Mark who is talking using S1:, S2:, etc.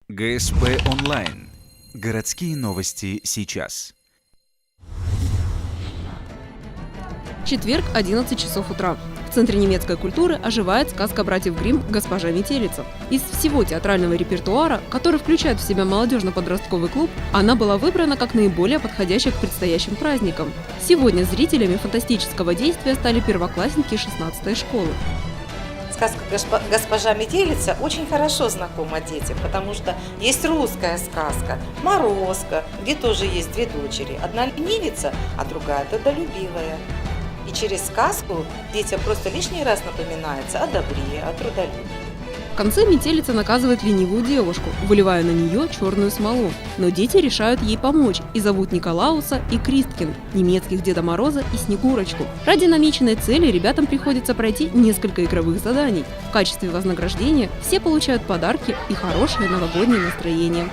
S1: ГСП онлайн. Городские новости сейчас.
S2: Четверг, 11 часов утра. В Центре немецкой культуры оживает сказка братьев Гримм «Госпожа Метелица». Из всего театрального репертуара, который включает в себя молодежно-подростковый клуб, она была выбрана как наиболее подходящая к предстоящим праздникам. Сегодня зрителями фантастического действия стали первоклассники 16-й школы.
S3: Сказка «Госпожа Метелица» очень хорошо знакома детям, потому что есть русская сказка «Морозко», где тоже есть две дочери. Одна ленивица, а другая трудолюбивая. И через сказку детям просто лишний раз напоминается о добре, о трудолюбии.
S2: В конце Метелица наказывает ленивую девушку, выливая на нее черную смолу. Но дети решают ей помочь и зовут Николауса и Кристкин, немецких Деда Мороза и Снегурочку. Ради намеченной цели ребятам приходится пройти несколько игровых заданий. В качестве вознаграждения все получают подарки и хорошее новогоднее настроение.